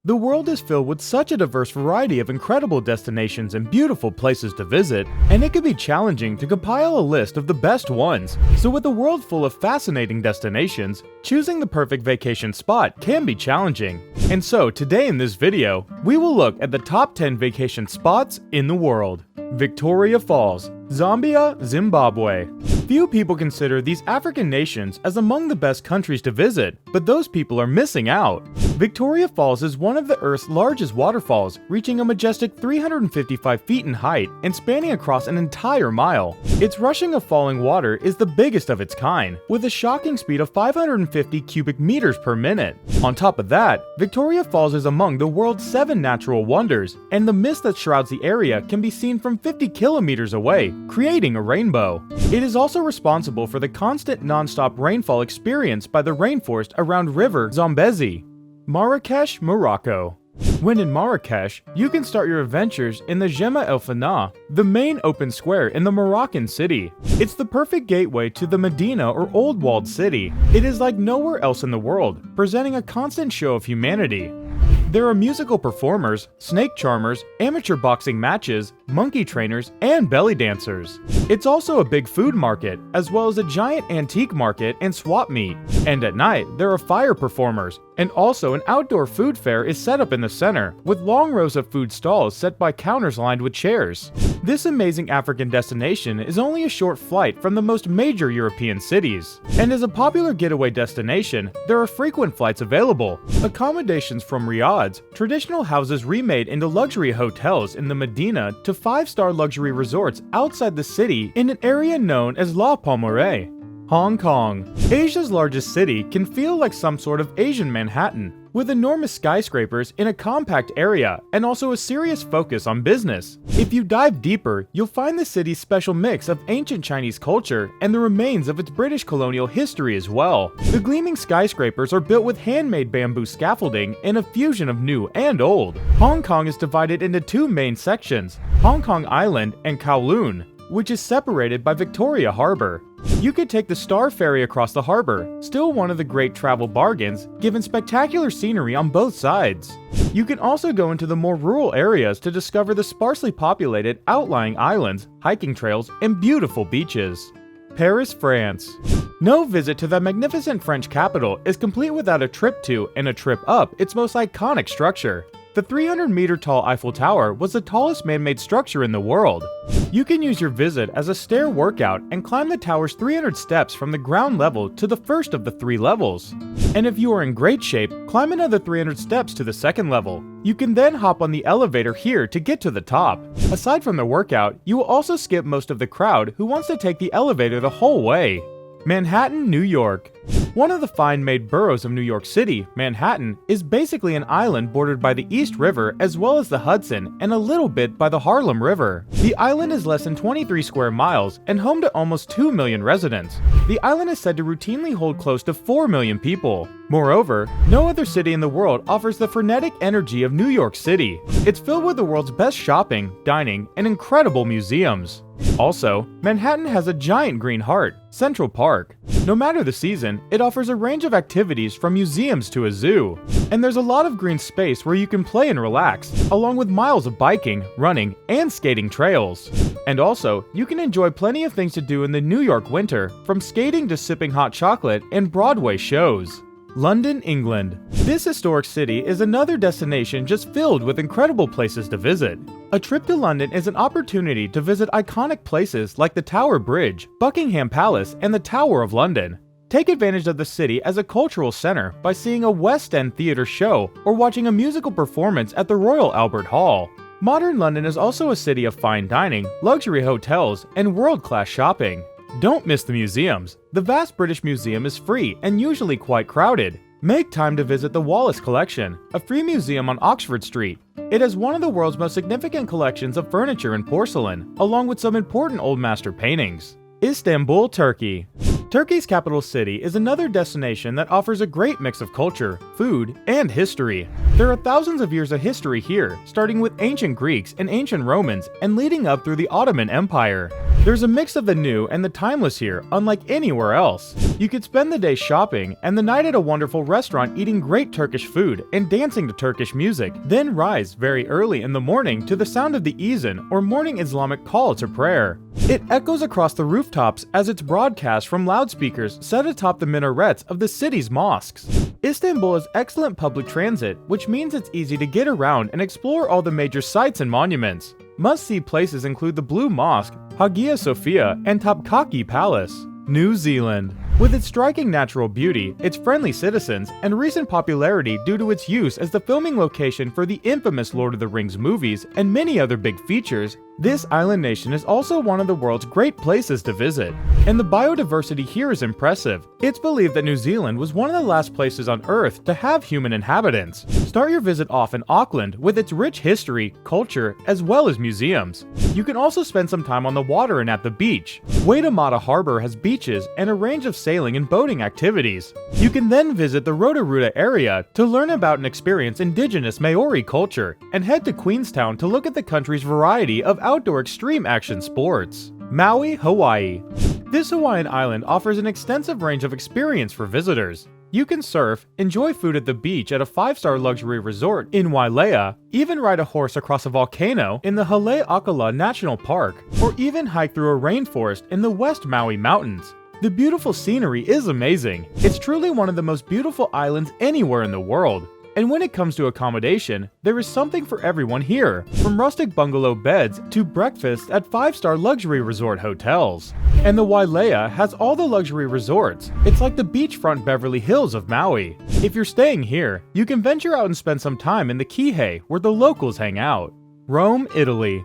The world is filled with such a diverse variety of incredible destinations and beautiful places to visit, and it can be challenging to compile a list of the best ones. So with a world full of fascinating destinations, choosing the perfect vacation spot can be challenging. And so today in this video, we will look at the top 10 vacation spots in the world. Victoria Falls, Zambia, Zimbabwe. Few people consider these African nations as among the best countries to visit, but those people are missing out. Victoria Falls is one of the Earth's largest waterfalls, reaching a majestic 355 feet in height and spanning across an entire mile. Its rushing of falling water is the biggest of its kind, with a shocking speed of 550 cubic meters per minute. On top of that, Victoria Falls is among the world's 7 natural wonders, and the mist that shrouds the area can be seen from 50 kilometers away, creating a rainbow. It is also responsible for the constant non-stop rainfall experienced by the rainforest around River Zambezi. Marrakesh, Morocco. When in Marrakesh, you can start your adventures in the Jema El Fana, the main open square in the Moroccan city. It's the perfect gateway to the Medina or Old Walled City. It is like nowhere else in the world, presenting a constant show of humanity. There are musical performers, snake charmers, amateur boxing matches, monkey trainers, and belly dancers. It's also a big food market, as well as a giant antique market and swap meet. And at night, there are fire performers, and also an outdoor food fair is set up in the center, with long rows of food stalls set by counters lined with chairs. This amazing African destination is only a short flight from the most major European cities. And as a popular getaway destination, there are frequent flights available. Accommodations from Riyadh's, traditional houses remade into luxury hotels in the Medina to 5-star luxury resorts outside the city in an area known as La Palmeraie. Hong Kong. Asia's largest city can feel like some sort of Asian Manhattan, with enormous skyscrapers in a compact area and also a serious focus on business. If you dive deeper, you'll find the city's special mix of ancient Chinese culture and the remains of its British colonial history as well. The gleaming skyscrapers are built with handmade bamboo scaffolding and a fusion of new and old. Hong Kong is divided into 2 main sections, Hong Kong Island and Kowloon, which is separated by Victoria Harbor. You could take the Star Ferry across the harbor, still one of the great travel bargains, given spectacular scenery on both sides. You can also go into the more rural areas to discover the sparsely populated outlying islands, hiking trails, and beautiful beaches. Paris, France. No visit to the magnificent French capital is complete without a trip to and a trip up its most iconic structure. The 300-meter-tall Eiffel Tower was the tallest man-made structure in the world. You can use your visit as a stair workout and climb the tower's 300 steps from the ground level to the first of the 3 levels. And if you are in great shape, climb another 300 steps to the second level. You can then hop on the elevator here to get to the top. Aside from the workout, you will also skip most of the crowd who wants to take the elevator the whole way. Manhattan, New York. One of the fine-made boroughs of New York City, Manhattan, is basically an island bordered by the East River as well as the Hudson and a little bit by the Harlem River. The island is less than 23 square miles and home to almost 2 million residents. The island is said to routinely hold close to 4 million people. Moreover, no other city in the world offers the frenetic energy of New York City. It's filled with the world's best shopping, dining, and incredible museums. Also, Manhattan has a giant green heart, Central Park. No matter the season, it offers a range of activities from museums to a zoo. And there's a lot of green space where you can play and relax, along with miles of biking, running, and skating trails. And also, you can enjoy plenty of things to do in the New York winter, from skating to sipping hot chocolate and Broadway shows. London, England. This historic city is another destination just filled with incredible places to visit. A trip to London is an opportunity to visit iconic places like the Tower Bridge, Buckingham Palace, and the Tower of London. Take advantage of the city as a cultural center by seeing a West End theatre show or watching a musical performance at the Royal Albert Hall. Modern London is also a city of fine dining, luxury hotels, and world-class shopping. Don't miss the museums. The vast British Museum is free and usually quite crowded. Make time to visit the Wallace Collection, a free museum on Oxford Street. It has one of the world's most significant collections of furniture and porcelain, along with some important old master paintings. Istanbul, Turkey. Turkey's capital city is another destination that offers a great mix of culture, food, and history. There are thousands of years of history here, starting with ancient Greeks and ancient Romans and leading up through the Ottoman Empire. There's a mix of the new and the timeless here, unlike anywhere else. You could spend the day shopping and the night at a wonderful restaurant eating great Turkish food and dancing to Turkish music, then rise very early in the morning to the sound of the ezan or morning Islamic call to prayer. It echoes across the rooftops as it's broadcast from loudspeakers set atop the minarets of the city's mosques. Istanbul has excellent public transit, which means it's easy to get around and explore all the major sites and monuments. Must-see places include the Blue Mosque, Hagia Sophia, and Topkapi Palace. New Zealand. With its striking natural beauty, its friendly citizens, and recent popularity due to its use as the filming location for the infamous Lord of the Rings movies and many other big features, this island nation is also one of the world's great places to visit. And the biodiversity here is impressive. It's believed that New Zealand was one of the last places on Earth to have human inhabitants. Start your visit off in Auckland with its rich history, culture, as well as museums. You can also spend some time on the water and at the beach. Waitemata Harbor has beaches and a range of sailing and boating activities. You can then visit the Rotorua area to learn about and experience indigenous Maori culture, and head to Queenstown to look at the country's variety of outdoor extreme action sports. Maui Hawaii. This Hawaiian island offers an extensive range of experience for visitors. You can surf, enjoy food at the beach at a 5-star luxury resort in Wailea, even ride a horse across a volcano in the Haleakala National Park, or even hike through a rainforest in the West Maui Mountains. The beautiful scenery is amazing. It's truly one of the most beautiful islands anywhere in the world. And when it comes to accommodation, there is something for everyone here, from rustic bungalow beds to breakfast at 5-star luxury resort hotels. And the Wailea has all the luxury resorts. It's like the beachfront Beverly Hills of Maui. If you're staying here, you can venture out and spend some time in the Kihei where the locals hang out. Rome, Italy.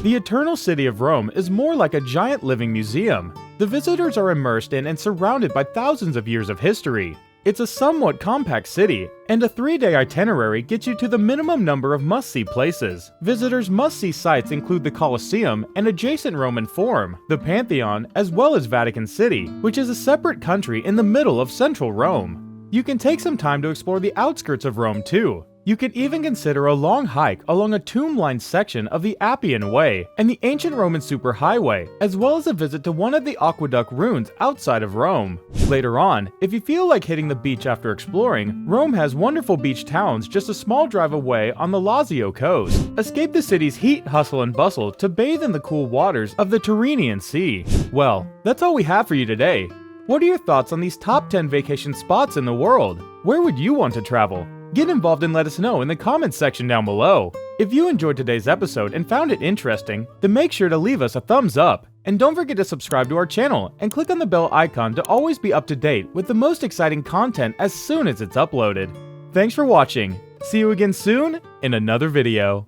The Eternal City of Rome is more like a giant living museum. The visitors are immersed in and surrounded by thousands of years of history. It's a somewhat compact city, and a 3-day itinerary gets you to the minimum number of must-see places. Visitors' must-see sites include the Colosseum and adjacent Roman Forum, the Pantheon, as well as Vatican City, which is a separate country in the middle of central Rome. You can take some time to explore the outskirts of Rome too. You could even consider a long hike along a tomb-lined section of the Appian Way and the ancient Roman superhighway, as well as a visit to one of the aqueduct ruins outside of Rome. Later on, if you feel like hitting the beach after exploring, Rome has wonderful beach towns just a small drive away on the Lazio coast. Escape the city's heat, hustle, and bustle to bathe in the cool waters of the Tyrrhenian Sea. Well, that's all we have for you today. What are your thoughts on these top 10 vacation spots in the world? Where would you want to travel? Get involved and let us know in the comments section down below. If you enjoyed today's episode and found it interesting, then make sure to leave us a thumbs up. And don't forget to subscribe to our channel and click on the bell icon to always be up to date with the most exciting content as soon as it's uploaded. Thanks for watching. See you again soon in another video.